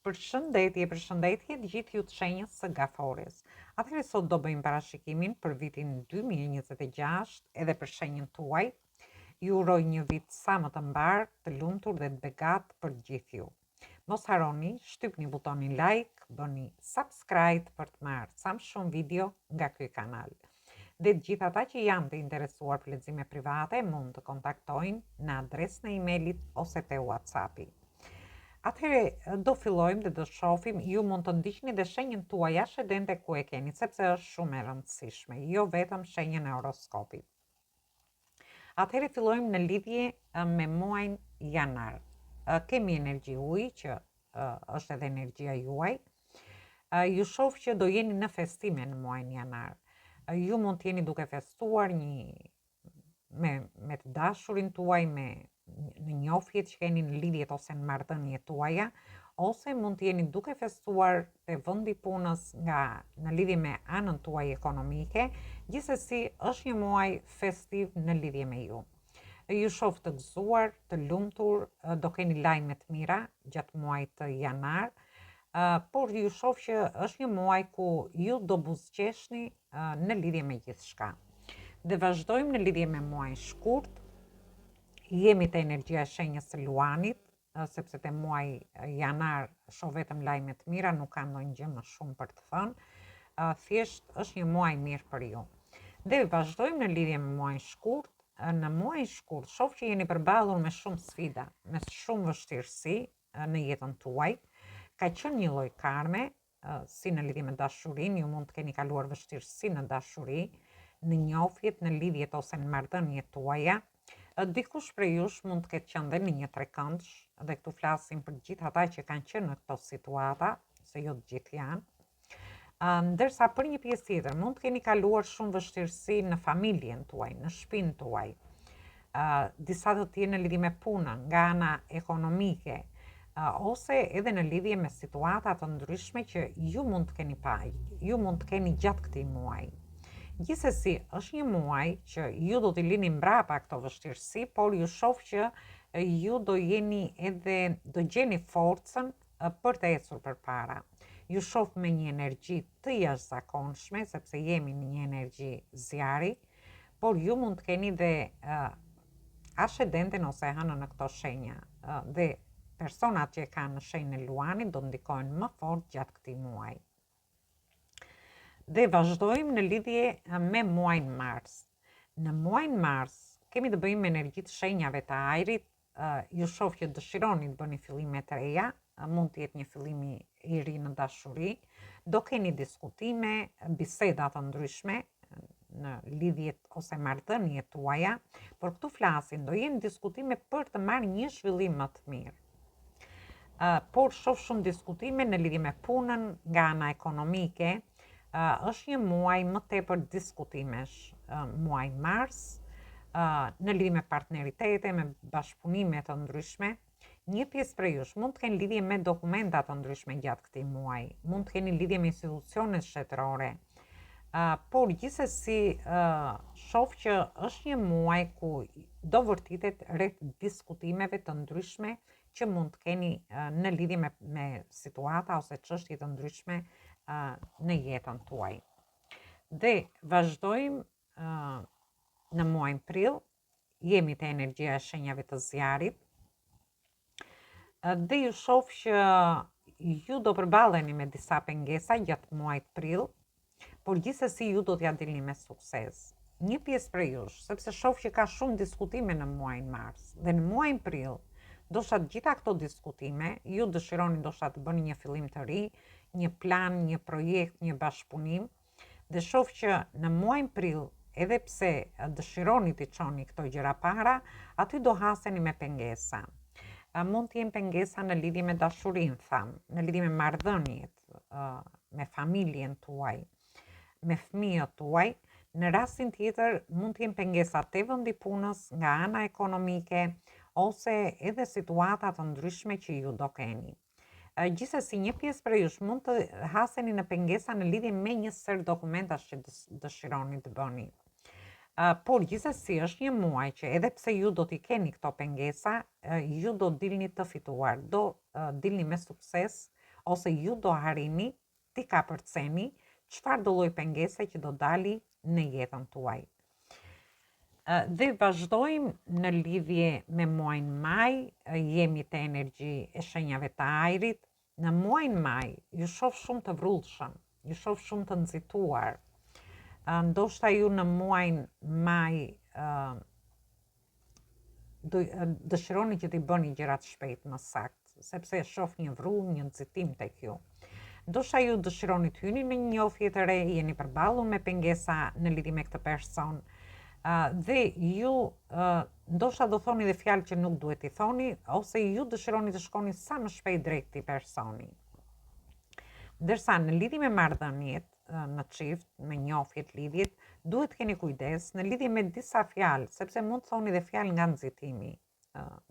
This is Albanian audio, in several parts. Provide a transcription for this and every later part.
Përshëndetje të gjithë ju të shenjës së gaforis. Atëherë sot do bëjmë parashikimin për vitin 2026 edhe për shenjën tuaj. Ju uroj një vit sa më të mbar, të lumtur dhe të begat për gjithë ju. Mos harroni, shtypni butonin like, bëni subscribe për të marrë sa më shumë video nga ky kanal. Dhe të gjithë ata që janë të interesuar për lexime private mund të kontaktojnë në adresën e emailit ose te WhatsAppi. Atëherë do fillojmë dhe do shohim, ju mund të ndiqni dhe shenjën tuaj ascendente ku e keni, sepse është shumë e rëndësishme, jo vetëm shenjën e horoskopit. Atëherë fillojmë në lidhje me muajin janar. Kemi energji ujë që është edhe energjia juaj. Ju shoh që do jeni në festime në muajin janar. Ju mund të jeni duke festuar me të dashurin tuaj, në njohjet që keni në lidhjet ose në marrëdhëniet tuaja, ose mund të jeni duke festuar te vendi punës në lidhje me anën tuaj ekonomike. Gjithsesi është një muaj festiv në lidhje me ju. Ju shoh të gëzuar, të lumtur, do keni lajme të mira gjatë muajit të janar, por ju shoh që është një muaj ku ju do buzëqeshni në lidhje me gjithçka. Dhe vazhdojmë në lidhje me muajin shkurt. Jemi te energjia e shenjës së luanit, sepse te muaji janar shoh vetëm lajme të mira, nuk kam ndonjë gjë më shumë për të thënë. Thjesht është një muaj mirë për ju. Dhe vazhdojmë në lidhje me muajin shkurt. Në muajin shkurt shoh që jeni përballur me shumë sfida, me shumë vështirësi në jetën tuaj. Ka qenë një lloj karme, si në lidhje me dashurinë, ju mund të keni kaluar vështirësi në dashuri, në njohjet, në lidhjet ose në marrëdhëniet tuaja. Dikush prej jush mund të ketë qenë dhe në një trekëndsh, dhe këtu flasim për gjithë ata që kanë qenë në këto situata, se jo të gjithë janë. Ndërsa për një pjesë tjetër mund të keni kaluar shumë vështirësi në familjen tuaj, në shtëpinë tuaj. Disa do të jenë në lidhje me punën, nga ana ekonomike, ose edhe në lidhje me situata të ndryshme që ju mund të keni gjatë këtij muaji. Gjithsesi, është një muaj që ju do t'i lini mbrapa këto vështirësi, por ju shoh që ju do gjeni forcën për të ecur përpara. Ju shoh me një energji të jashtëzakonshme, sepse jemi në një energji zjarri, por ju mund të keni dhe ascendenten ose hënën në këto shenja. Dhe personat që kanë në shenjën e luanit do ndikojnë më fort gjatë këtij muaji. Dhe vazhdojmë në lidhje me muajin mars. Në muajin mars kemi të bëjmë me energjitë shenjave të ajrit. Ju shoh që dëshironi të bëni fillime të reja, mund të jetë një fillim i ri në dashuri, do keni diskutime, biseda të ndryshme në lidhjet ose marrëdhëniet tuaja, por këtu flasin do jenë diskutime për të marrë një zhvillim më të mirë. Por shoh shumë diskutime në lidhje me punën, nga ana ekonomike. Është një muaj më tepër diskutimesh, muaj mars, në lidhje me partneritete, me bashkëpunime të ndryshme. Një pjesë prej jush mund të kenë lidhje me dokumenta të ndryshme gjatë këtij muaji, mund të keni lidhje me institucione shtetërore. Por gjithsesi shoh që është një muaj ku do vërtitet rreth diskutimeve të ndryshme që mund të keni në lidhje me situata ose çështje të ndryshme në jetën tuaj. Dhe vazhdojmë në muajin prill, jemi te energjia e shenjave të zjarrit. Dhe ju shoh që ju do përballeni me disa pengesa gjatë muajit prill, por gjithsesi ju do t'ja dilni me sukses. Një pjesë prej jush, sepse shoh që ka shumë diskutime në muajin mars, dhe në muajin prill, ndoshta gjitha këto diskutime, ju dëshironi ndoshta të bëni një fillim të ri, një plan, një projekt, një bashkëpunim, dhe shoh që në muajin prill, edhe pse dëshironi t'i çoni këto gjëra para, aty do haseni me pengesa. Mund të jenë pengesa në lidhje me dashurinë, në lidhje me marrëdhëniet, me familjen tuaj, me fëmijët tuaj. Në rastin tjetër mund të jenë pengesa te vendi punës, nga ana ekonomike, ose edhe situata të ndryshme që ju do keni. Gjithsesi, një pjesë prej jush mund të haseni në pengesa në lidhje me një sër dokumentash që dëshironi të bëni. Por gjithsesi është një muaj që edhe pse ju do t'i keni këto pengesa, ju do dilni të fituar, do dilni me sukses ose ju do harrini ti ka përceni çfarë do lloj pengese që do dali në jetën tuaj. Dhe vazhdojmë në lidhje me muajin maj, jemi te energji e shenjave të ajrit. Në muajin maj, ju shoh shumë të vrullshëm, ju shoh shumë të nxituar. Ndoshta ju në muajin maj dëshironi që t'i bëni gjërat shpejt më sakt, sepse shoh një vrull, një nxitim tek ju. Ndoshta ju dëshironi të hyni në një njohje të re, jeni përballur me pengesa në lidhje me këtë person. Dhe ju ndoshta do thoni dhe fjalë që nuk duhet i thoni, ose ju dëshironi të shkoni sa më shpejt drejt këtij personi. Ndërsa në lidhje me marrëdhëniet, në çift, me njohjet, lidhjet, duhet keni kujdes në lidhje me disa fjalë, sepse mund të thoni dhe fjalë nga nxitimi.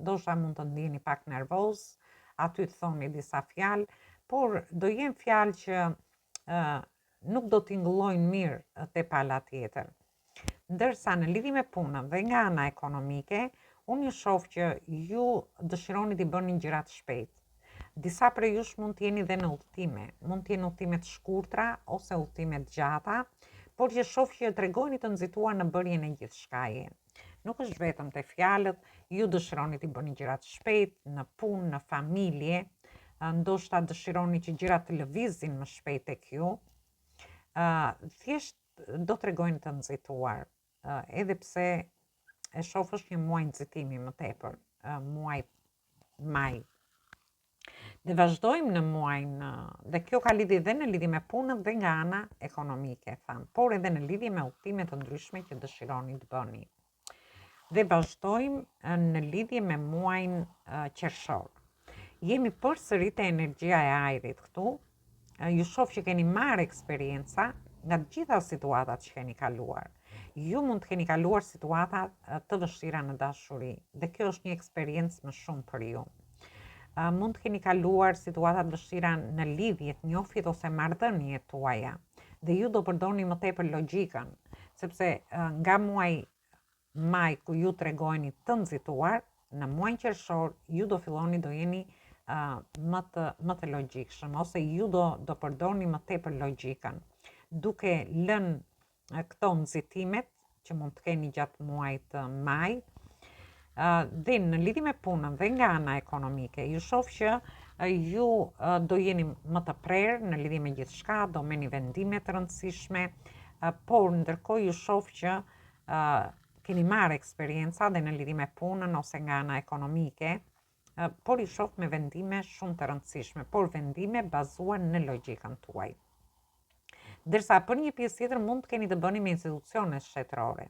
Ndoshta mund të ndiheni pak nervoz, aty të thoni disa fjalë, por do jenë fjalë që nuk do t'ingëllojnë mirë te pala tjetër. Ndërsa në lidhje me punën dhe nga ana ekonomike, unë ju shoh që ju dëshironi t'i bëni gjërat shpejt. Disa prej jush mund t'jeni dhe në udhëtime, mund t'jeni udhëtime të shkurtra ose udhëtime të gjata, por që shoh që tregoni të nxituar në bërjen e gjithçkaje. Nuk është vetëm te fjalët, ju dëshironi t'i bëni gjërat shpejt, në punë, në familje, ndoshta dëshironi që gjërat të lëvizin më shpejt tek ju. Thjesht do tregojnë të nxituar, edhe pse e shoh është një muaj nxitimi më tepër, muaj maj. Dhe vazhdojmë në muajin, dhe kjo ka lidhje dhe në lidhje me punën dhe nga ana ekonomike, por edhe në lidhje me udhëtime të ndryshme që dëshironi të bëni. Dhe vazhdojmë në lidhje me muajin qershor. Jemi përsëri te energjia e ajrit këtu. Ju shoh që keni marrë eksperienca nga të gjitha situatat që keni kaluar. Ju mund të keni kaluar situata të vështira në dashuri, dhe kjo është një eksperiencë më shumë për ju. Mund të keni kaluar situata të vështira në lidhjet, njohjet ose marrëdhëniet tuaja, dhe ju do përdorni më tepër logjikën, sepse nga muaji maj ku ju tregojeni të nxituar, në muajin qershor ju do filloni do jeni më të logjikshëm, ose ju do përdorni më tepër logjikën, duke lënë këto nxitimet që mund të keni gjatë muajit maj. Dhe në lidhje me punën dhe nga ana ekonomike, ju shoh që ju do jeni më të prerë në lidhje me gjithçka, do merrni vendime të rëndësishme, por ndërkohë ju shoh që keni marrë eksperienca dhe në lidhje me punën ose nga ana ekonomike, por i shoh me vendime shumë të rëndësishme, por vendime bazuar në logjikën tuaj. Ndërsa për një pjesë tjetër mund të keni të bëni me institucione shtetërore.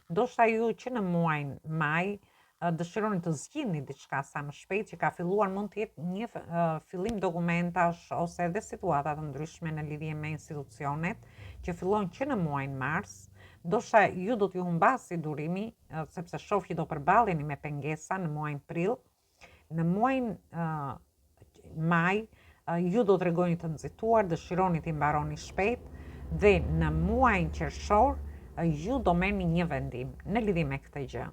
Ndoshta ju që në muajin maj dëshironi të zgjidhni diçka sa më shpejt, që ka filluar, mund të jetë një fillim dokumentash ose edhe situata të ndryshme në lidhje me institucionet që fillojnë që në muajin mars. Ndoshta ju do t'ju humbasi durimi, sepse shoh që do përballeni me pengesa në muajin prill. Në muajin maj ju do tregoni të nxituar, dëshironi t'i mbaroni shpejt, dhe në muajin qershor ju do merrni një vendim në lidhje me këtë gjë.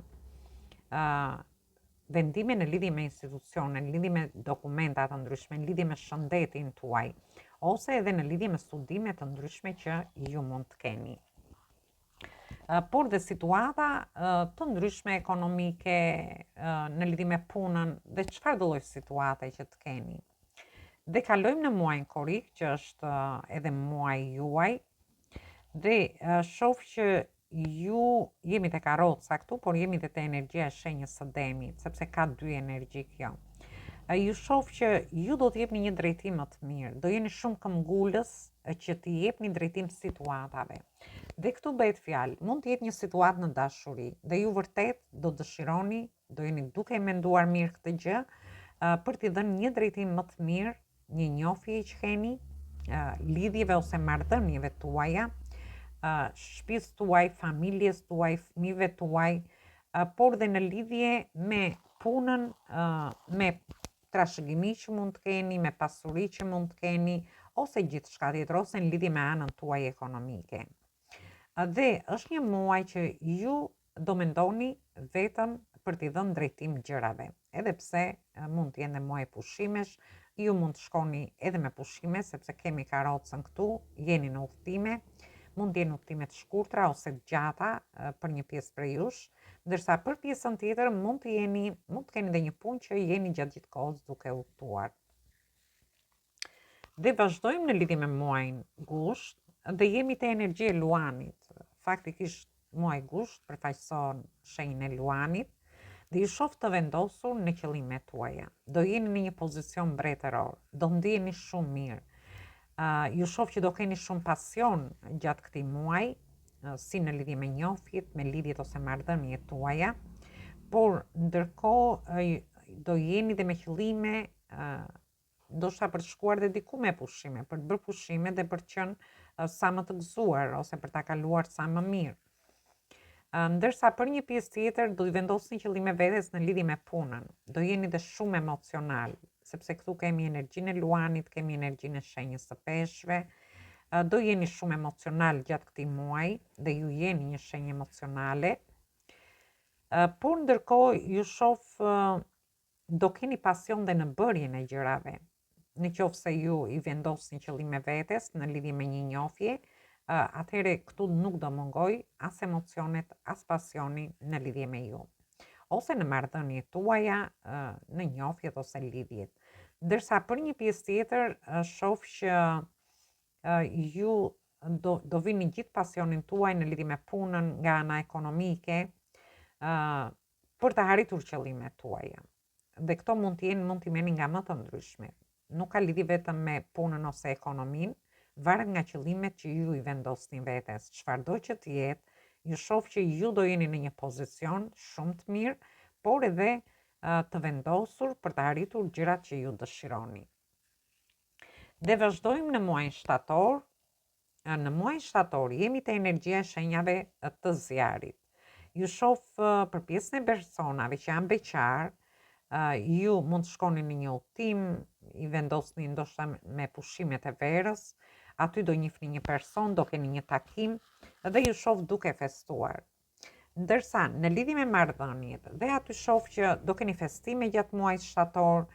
Vendime në lidhje me institucione, në lidhje me dokumenta të ndryshme, në lidhje me shëndetin tuaj, ose edhe në lidhje me studime të ndryshme që ju mund të keni. Por dhe situata të ndryshme ekonomike, në lidhje me punën, dhe çfarë do lloj situate që të keni. Dhe kalojmë në muajin korrik, që është edhe muaji juaj, dhe shoh që ju jemi te karroca këtu, por jemi dhe te energjia e shenjës së demit, sepse ka dy energji kjo. Ju shoh që ju do të jepni një drejtim më të mirë, do jeni shumë këmbgulës që t'i jepni drejtim situatave. Dhe këtu bëhet fjalë, mund të jetë një situatë në dashuri, dhe ju vërtet do dëshironi, do jeni duke menduar mirë këtë gjë, për t'i dhënë një drejtim më të mirë, një njohje që keni, lidhjeve ose marrëdhënieve tuaja, shtëpisë tuaj, familjes tuaj, fëmijëve tuaj, por dhe në lidhje me punën, me trashëgimi që mund të keni, me pasuri që mund të keni, ose gjithçka tjetër, ose në lidhje me anën tuaj ekonomike. Dhe është një muaj që ju do mendoni vetëm për t'i dhënë drejtim gjërave, edhe pse mund të jenë muaj pushimesh, ju mund të shkoni edhe me pushime, sepse kemi karrocën këtu, jeni në udhëtime, mund të jenë udhëtime të shkurtra ose të gjata për një pjesë prej jush, ndërsa për pjesën tjetër mund të keni dhe një punë që jeni gjatë gjithë kohës duke udhëtuar. Dhe vazhdojmë në lidhje me muajin gusht dhe jemi te energjia e luanit. Faktikisht muaji gusht përfaqëson shenjën e luanit dhe ju shoh të vendosur në qëllimet tuaja. Do jeni në një pozicion mbretëror, do ndjeni shumë mirë. Ju shoh që do keni shumë pasion gjatë këtij muaji, si në lidhje me njohjet, me lidhjet ose marrëdhëniet tuaja, por ndërkohë do jeni dhe me qëllime ndoshta për të shkuar dhe diku me pushime, për të bërë pushime dhe për të qenë sa më të gëzuar ose për ta kaluar sa më mirë. Ndërsa për një pjesë tjetër do i vendosni qëllime vetes në lidhje me punën. Do jeni dhe shumë emocional, sepse këtu kemi energjinë e luanit, kemi energjinë e shenjës së peshqve. Do jeni shumë emocional gjatë këtij muaji dhe ju jeni një shenjë emocionale. Por ndërkohë ju shoh do keni pasion dhe në bërjen e gjërave. Në qoftë se ju i vendosni qëllime vetes në lidhje me një njohje, atëherë këtu nuk do mungoj as emocionet, as pasioni në lidhje me ju. Ose në marrëdhëniet tuaja, në njohjet ose lidhjet. Ndërsa për një pjesë tjetër, shoh që ju do vini gjithë pasionin tuaj në lidhje me punën nga ana ekonomike, për të arritur qëllimet tuaja. Dhe këto mund t'i merrni nga më të ndryshmet. Nuk ka lidhje vetëm me punën ose ekonominë, varet nga qëllimet që ju i vendosni vetes. Çfarëdo që të jetë, ju shoh që ju do jeni në një pozicion shumë të mirë, por edhe të vendosur për të arritur gjërat që ju dëshironi. Dhe vazhdojmë në muajin shtator. Në muajin shtator jemi te energjia e shenjave të zjarit. Ju shoh për pjesën e personave që janë beqar, ju mund të shkoni në një udhtim, i vendosni ndoshta me pushimet e verës, aty do njihni një person, do keni një takim dhe ju shoh duke festuar. Ndërsa në lidhje me marrëdhëniet, dhe aty shoh që do keni festime gjatë muajit shtator,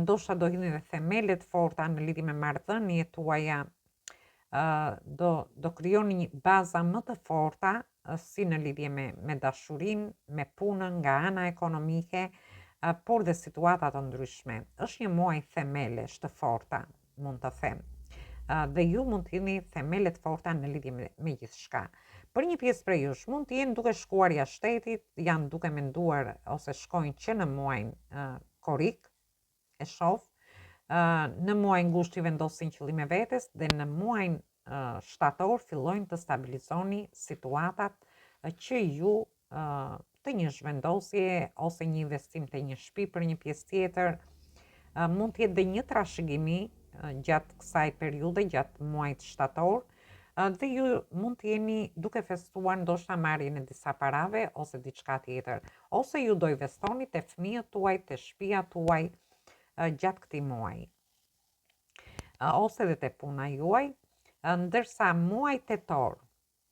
ndoshta do hidhni dhe themele të forta në lidhje me marrëdhëniet tuaja, do krijoni një baza më të forta si në lidhje me dashurinë, me punën nga ana ekonomike, por dhe situata të ndryshme. Është një muaj themelesh të forta, mund të them. Dhe ju mund të jeni themele të forta në lidhje me gjithçka. Për një pjesë prej jush mund të jenë duke shkuar jashtë shtetit, janë duke menduar ose shkojnë që në muajin korrik, e shoh. Në muajin gusht i vendosin qëllime vetes dhe në muajin shtator fillojnë të stabilizoni situatat që ju të një zhvendosje ose një investim të një shtëpi për një pjesë tjetër, mund të jetë dhe një trashëgimi gjatë kësaj periudhe, gjatë muajit shtator, dhe ju mund të jeni duke festuar ndoshta marrjen e disa parave ose diçka tjetër, ose ju do investoni te fëmijët tuaj, te shtëpia tuaj gjatë këtij muaji. Ose edhe te puna juaj, ndërsa muaji tetor,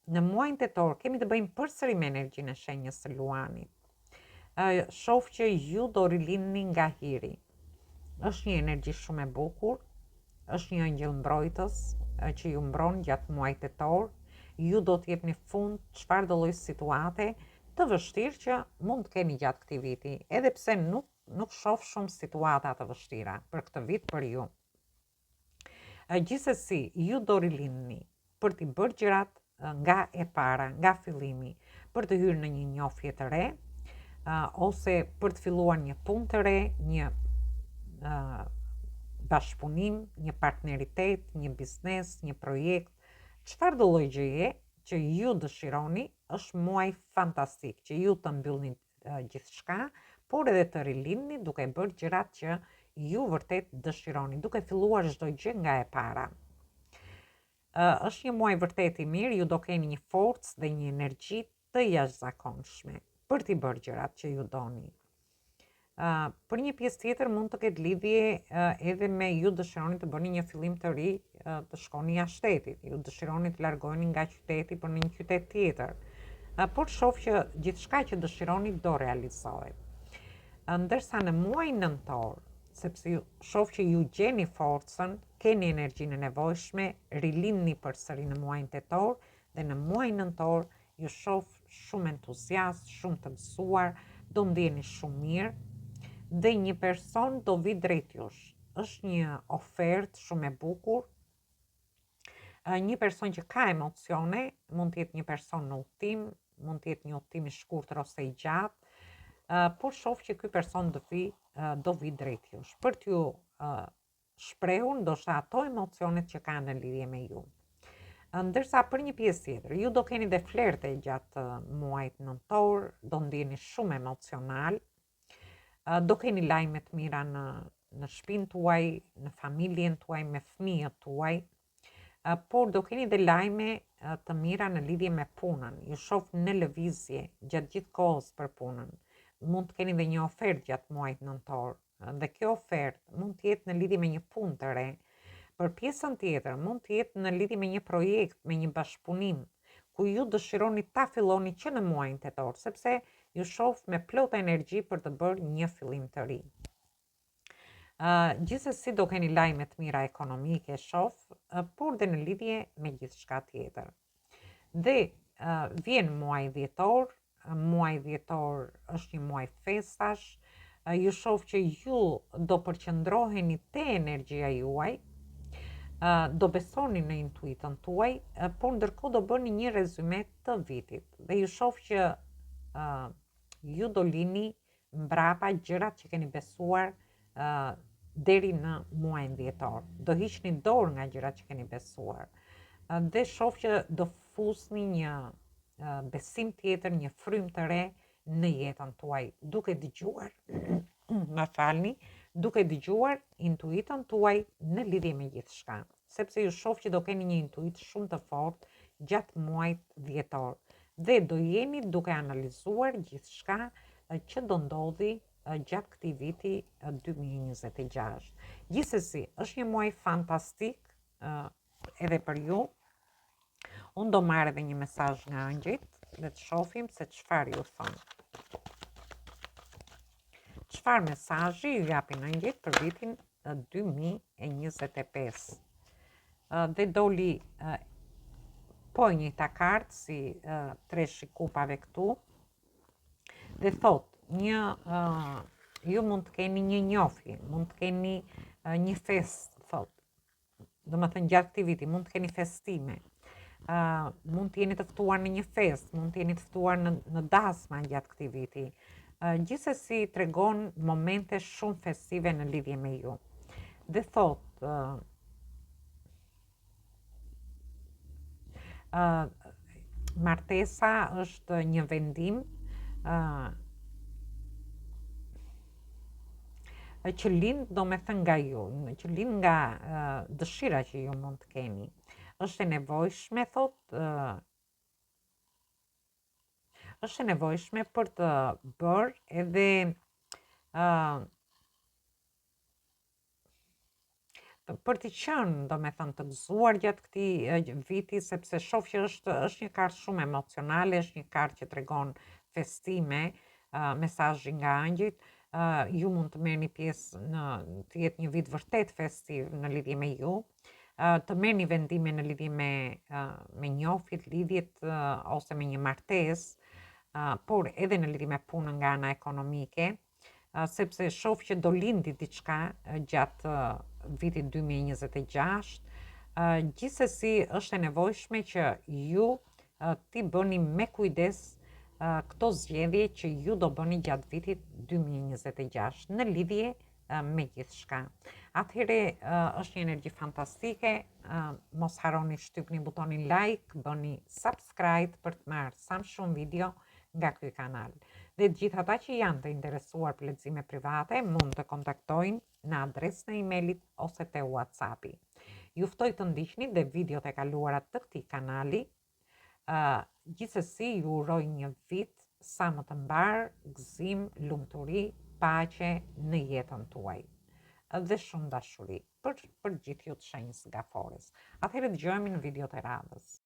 në muajin tetor kemi të bëjmë përsëri me energjinë e shenjës së luanit. Shoh që ju do rilindni nga hiri. Është një energji shumë e bukur, është një angjëll mbrojtës që ju mbron gjatë muajit tetor. Ju do të jepni fund çfarëdo lloj situate të vështirë që mund të keni gjatë këtij viti, edhe pse nuk shoh shumë situata të vështira për këtë vit për ju. Gjithsesi, ju do rilindni për t'i bërë gjërat nga e para, nga fillimi, për të hyrë në një njohje të re, ose për të filluar një punë të re, një bashkëpunim, një partneritet, një biznes, një projekt, çfarëdo lloj gjëje që ju dëshironi, është muaj fantastik, që ju të mbyllni gjithçka, por edhe të rilindni duke bërë gjërat që ju vërtet dëshironi, duke filluar çdo gjë nga e para. Është një muaj vërtet i mirë, ju do keni një forcë dhe një energji të jashtëzakonshme për t'i bërë gjërat që ju doni. Për një pjesë tjetër mund të ketë lidhje edhe me ju dëshironi të bëni një fillim të ri, të shkoni jashtë shtetit, ju dëshironi të largoheni nga qyteti për në një qytet tjetër, por shoh që gjithçka që dëshironi do realizohet. Ndërsa në muajin nëntor, sepse shoh që ju gjeni forcën, keni energjinë e nevojshme, rilindni përsëri në muajin tetor dhe në muajin nëntor ju shoh shumë entuziast, shumë të gëzuar, do ndjeni shumë mirë dhe një person do vi drejt jush. Është një ofertë shumë e bukur. Një person që ka emocione, mund të jetë një person në udhtim, mund të jetë një udhtim i shkurtër ose i gjatë, por shoh që ky person do vi drejt jush për t'ju shprehur ndoshta ato emocionet që ka në lidhje me ju. Ndërsa për një pjesë tjetër, ju do keni dhe flerte gjatë muajit nëntor, do ndjeni shumë emocional, do keni lajme të mira në shtëpinë tuaj, në familjen tuaj, me fëmijët tuaj, por do keni dhe lajme të mira në lidhje me punën. Ju shoh në lëvizje gjatë gjithë kohës për punën. Mund të keni dhe një ofertë gjatë muajit nëntor, dhe kjo ofertë mund të jetë në lidhje me një punë të re. Për pjesën tjetër, mund të jetë në lidhje me një projekt, me një bashkëpunim, ku ju dëshironi ta filloni që në muajin tetor, sepse ju shoh me plot energji për të bërë një fillim të ri. Gjithsesi do keni lajme të mira ekonomike, shoh, por dhe në lidhje me gjithçka tjetër. Dhe vjen muaji dhjetor, muaji dhjetor është një muaj festash, ju shoh që ju do përqendroheni te energjia juaj, do besoni në intuitën tuaj, por ndërkohë do bëni një rezume të vitit dhe ju shoh që ju do lini mbrapa gjërat që keni besuar deri në muajin dhjetor. Do hiqni dorë nga gjërat që keni besuar. Dhe shoh që do fusni një besim tjetër, një frymë të re në jetën tuaj, duke dëgjuar, duke dëgjuar intuitën tuaj në lidhje me gjithçka, sepse ju shoh që do keni një intuit shumë të fortë gjatë muajit dhjetor dhe do jeni duke analizuar gjithçka që do ndodhi gjatë këtij viti 2026. Gjithsesi, është një muaj fantastik edhe për ju. Unë do marrë edhe një mesazh nga ëngjëjt dhe të shohim se çfarë ju thonë. Çfarë mesazhi ju japin ëngjëjt për vitin 2025? Dhe doli po njëjta kartë si treshi kupave këtu dhe thot ju mund të keni një njohje, mund të keni një fest, thot. Domethënë gjatë këtij viti mund të keni festime. Mund të jeni të ftuar në një fest, mund të jeni të ftuar në dasma gjatë këtij viti. Gjithsesi tregon momente shumë festive në lidhje me ju. Dhe thot martesa është një vendim që lind domethënë nga ju, që lind nga dëshira që ju mund të keni. Është e nevojshme, thot, është e nevojshme për të bërë edhe për të qenë, domethënë, të gëzuar gjatë këtij viti, sepse shoh që është një kartë shumë emocionale, është një kartë që tregon festime, mesazhi nga angjëjt. Ju mund të merrni pjesë të jetë një vit vërtet festiv në lidhje me ju, të merrni vendime në lidhje me njohjet, lidhjet ose me një martesë, por edhe në lidhje me punën nga ana ekonomike, sepse shoh që do lindi diçka gjatë vitit 2026. Gjithsesi është e nevojshme që ju t'i bëni me kujdes këto zgjedhje që ju do bëni gjatë vitit 2026 në lidhje me gjithçka. Atëherë është një energji fantastike, mos harroni shtypni butonin like, bëni subscribe për të marrë sa më shumë video nga ky kanal. Dhe të gjithë ata që janë të interesuar për lexime private mund të kontaktojnë në adresën e emailit ose te WhatsAppi. Ju ftoj të ndiqni dhe videot e kaluara të këtij kanali. Gjithsesi ju uroj një vit sa më të mbar, gëzim, lumturi, paqe në jetën tuaj dhe shumë dashuri për gjithë ju të shenjës gafores. Atëherë dëgjohemi në videot e radhës.